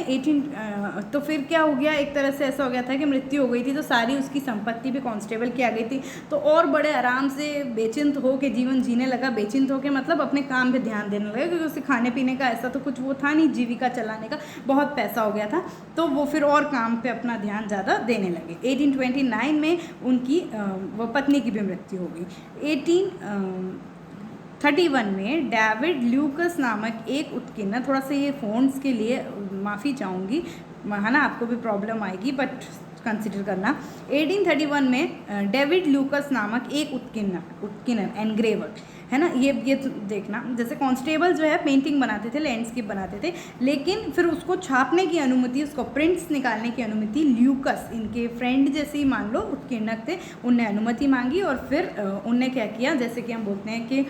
तो फिर क्या हो गया, एक तरह से ऐसा हो गया था कि मृत्यु हो गई थी तो सारी उसकी संपत्ति भी कांस्टेबल की आ गई थी, तो और बड़े आराम से बेचिंत हो के जीवन जीने लगा। बेचिंत हो के मतलब अपने काम पे ध्यान देने लगा, क्योंकि उसे खाने पीने का ऐसा तो कुछ वो था नहीं, जीविका चलाने का बहुत पैसा हो गया था, तो वो फिर और काम पे अपना ध्यान ज़्यादा देने लगे। 1829 में उनकी वो पत्नी की भी मृत्यु हो गई। 1831 में डेविड ल्यूकस नामक एक उत्कीर्णक, थोड़ा सा ये फ़ॉन्ट्स के लिए माफ़ी चाहूँगी, है ना, आपको भी प्रॉब्लम आएगी, बट कंसिडर करना। 1831 में डेविड ल्यूकस नामक एक उत्कीर्णक एनग्रेवर, है ना, ये देखना, जैसे कांस्टेबल जो है पेंटिंग बनाते थे, लैंडस्केप बनाते थे, लेकिन फिर उसको छापने की अनुमति, उसको प्रिंट्स निकालने की अनुमति ल्यूकस, इनके फ्रेंड जैसे ही मान लो उत्कीर्णक थे, उनने अनुमति मांगी, और फिर उनने क्या किया, जैसे कि हम बोलते हैं कि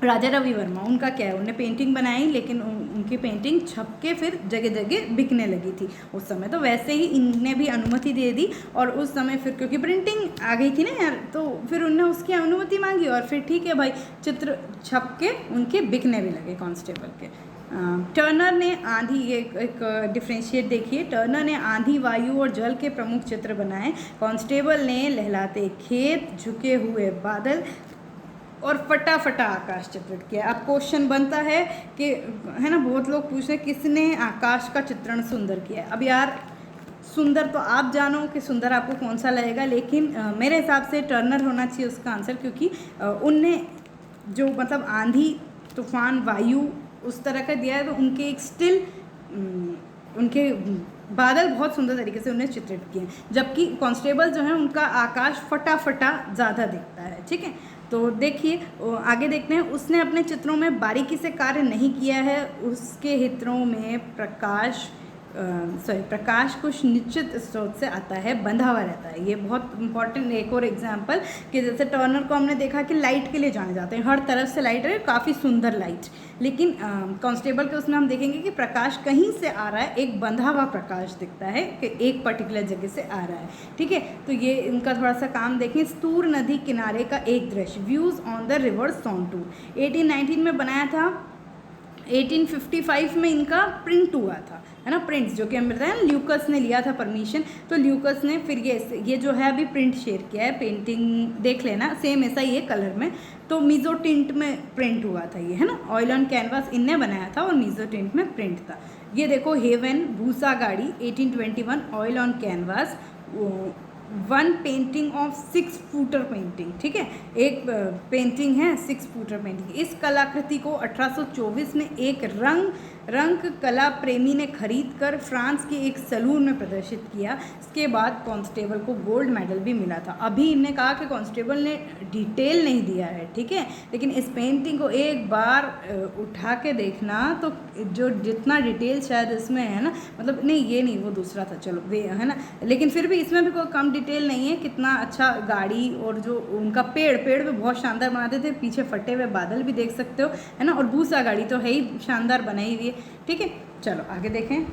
राजा रवि वर्मा, उनका क्या है, उन्हें पेंटिंग बनाई, लेकिन उनकी पेंटिंग छप के फिर जगह जगह बिकने लगी थी उस समय, तो वैसे ही इनने भी अनुमति दे दी, और उस समय फिर क्योंकि प्रिंटिंग आ गई थी ना यार, तो फिर उनने उसकी अनुमति मांगी, और फिर ठीक है भाई, चित्र छप के उनके बिकने भी लगे कांस्टेबल के। टर्नर ने आंधी, एक डिफ्रेंशिएट देखिए, टर्नर ने आंधी, वायु और जल के प्रमुख चित्र बनाए। कांस्टेबल ने लहलाते खेत, झुके हुए बादल और फटाफटा आकाश चित्रित किया। अब क्वेश्चन बनता है कि, है ना, बहुत लोग पूछ रहे हैं किसने आकाश का चित्रण सुंदर किया है। अब यार सुंदर तो आप जानो कि सुंदर आपको कौन सा लगेगा, लेकिन मेरे हिसाब से टर्नर होना चाहिए उसका आंसर, क्योंकि उनने जो मतलब आंधी, तूफान, वायु उस तरह का दिया है, तो उनके एक स्टिल, उनके बादल बहुत सुंदर तरीके से उन्हें चित्रित किए, जबकि कांस्टेबल जो है उनका आकाश फटाफटा ज़्यादा दिखता है, ठीक है। तो देखिए आगे देखते हैं, उसने अपने चित्रों में बारीकी से कार्य नहीं किया है, उसके चित्रों में प्रकाश कुछ निश्चित स्रोत से आता है, बंधा हुआ रहता है। ये बहुत इंपॉर्टेंट एक और एग्जांपल, कि जैसे टर्नर को हमने देखा कि लाइट के लिए जाने जाते हैं, हर तरफ से लाइट है, काफ़ी सुंदर लाइट, लेकिन कांस्टेबल के उसमें हम देखेंगे कि प्रकाश कहीं से आ रहा है, एक बंधा हुआ प्रकाश दिखता है कि एक पर्टिकुलर जगह से आ रहा है, ठीक है। तो ये इनका थोड़ा सा काम देखें। स्तूर नदी किनारे का एक दृश्य, views on the river Sontu, 1819 में बनाया था। 1855 में इनका प्रिंट हुआ था, है ना, प्रिंट्स, जो कि हम बताएं ल्यूकस ने लिया था परमिशन, तो ल्यूकस ने फिर ये जो है अभी प्रिंट शेयर किया है, पेंटिंग देख लेना, सेम ऐसा ही है कलर में, तो मीज़ो टिंट में प्रिंट हुआ था ये, है ना, ऑयल ऑन कैनवास इनने बनाया था, और मीज़ो टिंट में प्रिंट था। ये देखो हेवन भूसा गाड़ी, 1821 oil on canvas, one painting of 6 footer painting, ठीक है, एक पेंटिंग है 6 फूटर पेंटिंग। इस कलाकृति को 1824 में एक रंग कला प्रेमी ने खरीद कर फ्रांस के एक सैलून में प्रदर्शित किया। इसके बाद कांस्टेबल को गोल्ड मेडल भी मिला था। अभी इन्हें कहा कि कांस्टेबल ने डिटेल नहीं दिया है, ठीक है, लेकिन इस पेंटिंग को एक बार उठा के देखना तो जो जितना डिटेल शायद इसमें है ना, मतलब नहीं ये नहीं, वो दूसरा था, चलो वे है ना, लेकिन फिर भी इसमें भी कोई कम डिटेल नहीं है। कितना अच्छा गाड़ी और जो उनका पेड़ भी बहुत शानदार बनाते थे, पीछे फटे हुए बादल भी देख सकते हो, है ना, और भूसा गाड़ी तो है ही शानदार बनाई हुई है, ठीक है। चलो आगे देखें।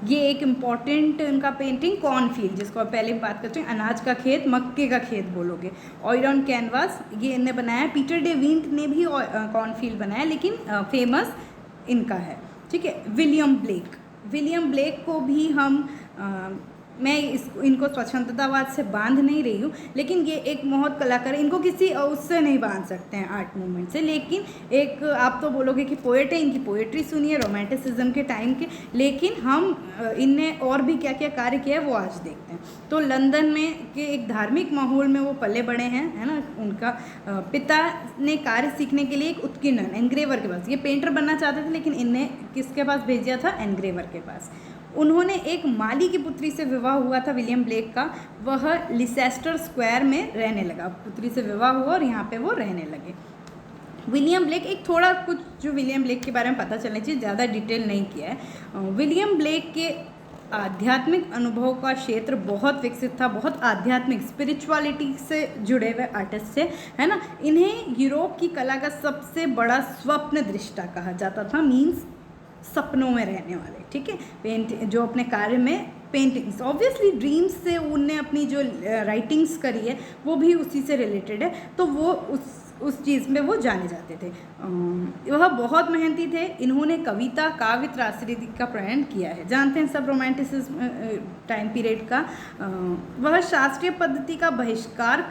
ये एक इम्पॉर्टेंट उनका पेंटिंग कॉर्नफील्ड, जिसको आप पहले बात करते हैं, अनाज का खेत, मक्के का खेत बोलोगे, ऑयल ऑन कैनवास, ये इन्हें बनाया। पीटर डे विंट ने भी कॉर्नफील्ड बनाया, लेकिन फेमस इनका है, ठीक है। विलियम ब्लेक को भी हम मैं इनको स्वतंत्रतावाद से बांध नहीं रही हूँ, लेकिन ये एक बहुत कलाकार, इनको किसी उससे नहीं बांध सकते हैं आर्ट मूवमेंट से, लेकिन एक आप तो बोलोगे कि पोएट है, इनकी पोएट्री सुनिए रोमांटिसिज्म के टाइम के, लेकिन हम इनने और भी क्या क्या कार्य किया है वो आज देखते हैं। तो लंदन में के एक धार्मिक माहौल में वो पले बड़े हैं, है ना। उनका पिता ने कार्य सीखने के लिए एक उत्कीर्णन एनग्रेवर के पास, ये पेंटर बनना चाहते थे, लेकिन इनने किसके पास भेज दिया था, एनग्रेवर के पास। उन्होंने एक माली की पुत्री से विवाह हुआ था विलियम ब्लेक का, वह लिसेस्टर स्क्वायर में रहने लगा, पुत्री से विवाह हुआ और यहाँ पे वो रहने लगे। विलियम ब्लेक, एक थोड़ा कुछ जो विलियम ब्लेक के बारे में पता चलना चाहिए, ज़्यादा डिटेल नहीं किया है। विलियम ब्लेक के आध्यात्मिक अनुभव का क्षेत्र बहुत विकसित था, बहुत आध्यात्मिक स्पिरिचुअलिटी से जुड़े हुए आर्टिस्ट थे, है ना। इन्हें यूरोप की कला का सबसे बड़ा स्वप्न दृष्टा कहा जाता था, मीन्स सपनों में रहने वाले, ठीक है, पेंटिंग जो अपने कार्य में पेंटिंग्स, ऑब्वियसली ड्रीम्स से उनने अपनी जो राइटिंग्स करी है वो भी उसी से रिलेटेड है, तो वो उस चीज़ में वो जाने जाते थे। वह बहुत मेहनती थे। इन्होंने कविता, काव्य, त्रासदी का प्रयाण किया है, जानते हैं सब रोमांटिसिज्म टाइम पीरियड का। वह शास्त्रीय पद्धति का बहिष्कार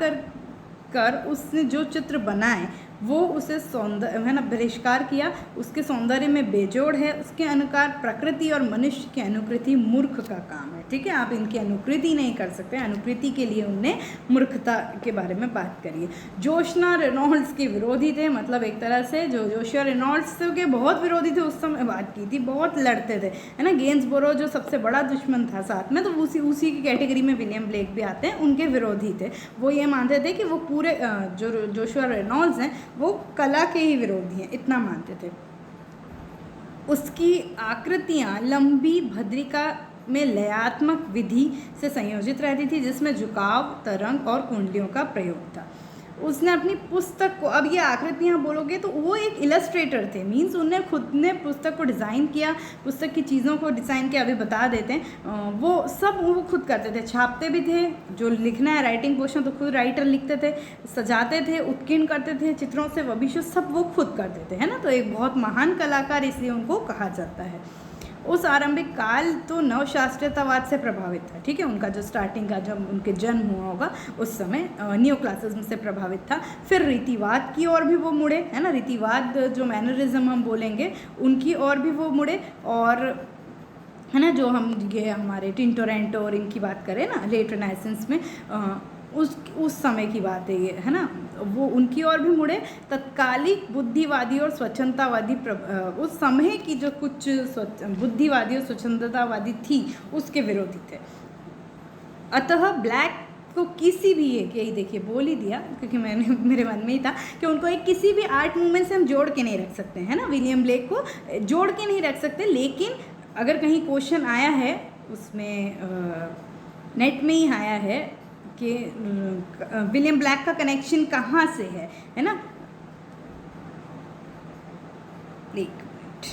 कर उसने जो चित्र बनाए वो उसे सौंदर्य, है ना, बहिष्कार किया, उसके सौंदर्य में बेजोड़ है। उसके अनुसार प्रकृति और मनुष्य की अनुकृति मूर्ख का काम है, ठीक है, आप इनकी अनुकृति नहीं कर सकते, अनुकृति के लिए उनने मूर्खता के बारे में बात करी है। जोशना रेनॉल्ड्स के विरोधी थे, मतलब एक तरह से जो जोशुआ रेनॉल्ड्स के बहुत विरोधी थे, उस समय बात की थी, बहुत लड़ते थे, है ना। गेंसबोरो जो सबसे बड़ा दुश्मन था साथ में, तो उसी की कैटेगरी में विलियम ब्लेक भी आते हैं, उनके विरोधी थे। वो ये मानते थे कि वो पूरे जो जोशुआ रेनॉल्ड्स हैं वो कला के ही विरोधी हैं, इतना मानते थे। उसकी आकृतियाँ लंबी भद्रिका में लयात्मक विधि से संयोजित रहती थी, जिसमें झुकाव, तरंग और कुंडलियों का प्रयोग था। उसने अपनी पुस्तक को, अब ये आकृतियाँ बोलोगे तो वो एक इलस्ट्रेटर थे, मींस उन्हें खुद ने पुस्तक को डिज़ाइन किया, पुस्तक की चीज़ों को डिज़ाइन किया, अभी बता देते हैं, वो सब वो खुद करते थे, छापते भी थे, जो लिखना है राइटिंग पोर्शन तो खुद राइटर लिखते थे, सजाते थे, उत्कीर्ण करते थे चित्रों से, वह सब वो खुद करते थे, है ना। तो एक बहुत महान कलाकार इसलिए उनको कहा जाता है। उस आरंभिक काल तो नवशास्त्रीयतावाद से प्रभावित था, ठीक है, उनका जो स्टार्टिंग का जब उनके जन्म हुआ होगा उस समय न्यू क्लासिज्म से प्रभावित था। फिर रीतिवाद की ओर भी वो मुड़े, है ना, रीतिवाद जो मैनरिज्म हम बोलेंगे उनकी ओर भी वो मुड़े, और है ना, जो हम ये हमारे टिंटोरेंटो और इनकी बात करें ना लेट रेनेसेंस में, उस समय की बात है ये, है ना, वो उनकी ओर भी मुड़े। तत्कालिक बुद्धिवादी और स्वच्छंदतावादी उस समय की जो कुछ बुद्धिवादी और स्वच्छंदतावादी थी उसके विरोधी थे। अतः ब्लैक को किसी भी एक, यही देखिए बोल ही दिया क्योंकि मेरे मन में ही था कि उनको एक किसी भी आर्ट मूवमेंट से हम जोड़ के नहीं रख सकते, है ना, विलियम ब्लेक को जोड़ के नहीं रख सकते। लेकिन अगर कहीं क्वेश्चन आया है, उसमें नेट में ही आया है कि विलियम ब्लैक का कनेक्शन कहाँ से है ना, एक मिनट,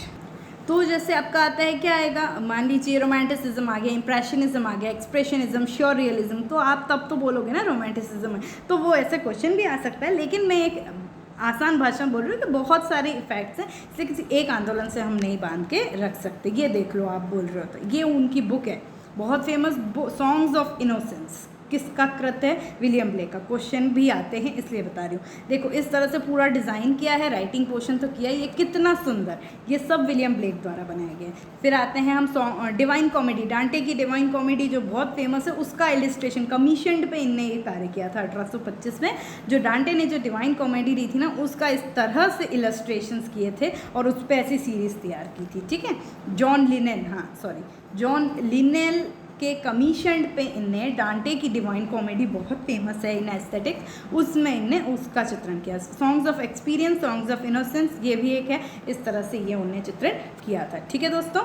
तो जैसे आपका आता है क्या आएगा, मान लीजिए रोमांटिसिज्म आ गया, इम्प्रेशनिज्म आ गया, एक्सप्रेशनिज्म, श्योर रियलिज्म, तो आप तब तो बोलोगे ना रोमांटिसिज्म है, तो वो ऐसे क्वेश्चन भी आ सकता है। लेकिन मैं एक आसान भाषा में बोल रही हूँ कि बहुत सारे इफेक्ट्स हैं, इसलिए किसी एक आंदोलन से हम नहीं बांध के रख सकते। ये देख लो, आप बोल रहे हो तो ये उनकी बुक है बहुत फेमस, सॉन्ग्स ऑफ इनोसेंस, किसका कृत है? विलियम ब्लेक का। क्वेश्चन भी आते हैं इसलिए बता रही हूँ। देखो इस तरह से पूरा डिज़ाइन किया है, राइटिंग पोर्शन तो किया है, ये कितना सुंदर, ये सब विलियम ब्लेक द्वारा बनाया गया है। फिर आते हैं हम डिवाइन कॉमेडी, डांटे की डिवाइन कॉमेडी जो बहुत फेमस है, उसका इलिस्ट्रेशन कमीशनड पे इनने ये कार्य किया था 1825 में। जो डांटे ने जो डिवाइन कॉमेडी दी थी ना, उसका इस तरह से इलस्ट्रेशंस किए थे और उस पर ऐसी सीरीज़ तैयार की थी, ठीक है। जॉन लिनेल के कमीशनड पे इनने डांटे की डिवाइन कॉमेडी बहुत फेमस है इन एस्थेटिक्स, उसमें इनने उसका चित्रण किया। Songs of experience, songs of innocence, ये भी एक है, इस तरह से ये उनने चित्रण किया था, ठीक है दोस्तों।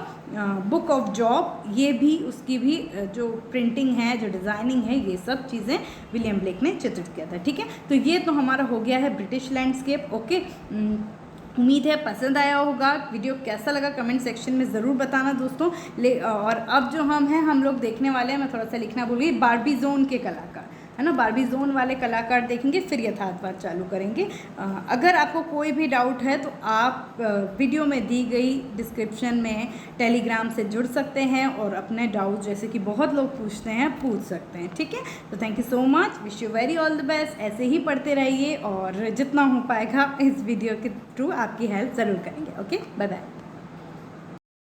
बुक ऑफ जॉब, ये भी उसकी भी जो प्रिंटिंग है, जो डिज़ाइनिंग है, ये सब चीज़ें विलियम ब्लेक ने चित्रित किया था, ठीक है। तो ये तो हमारा हो गया है ब्रिटिश लैंडस्केप, ओके। उम्मीद है पसंद आया होगा। वीडियो कैसा लगा कमेंट सेक्शन में ज़रूर बताना दोस्तों। और अब जो हम लोग देखने वाले हैं, मैं थोड़ा सा लिखना भूल गई, बारबी जोन के कलाकार, है ना, बारबी जोन वाले कलाकार देखेंगे, फिर यथार्थवाद चालू करेंगे। अगर आपको कोई भी डाउट है तो आप वीडियो में दी गई डिस्क्रिप्शन में टेलीग्राम से जुड़ सकते हैं और अपने डाउट, जैसे कि बहुत लोग पूछते हैं, पूछ सकते हैं, ठीक है। तो thank you so much, wish you very all the best. ऐसे ही पढ़ते रहिए और जितना हो पाएगा इस वीडियो के थ्रू आपकी हेल्प ज़रूर करेंगे। Okay, bye bye.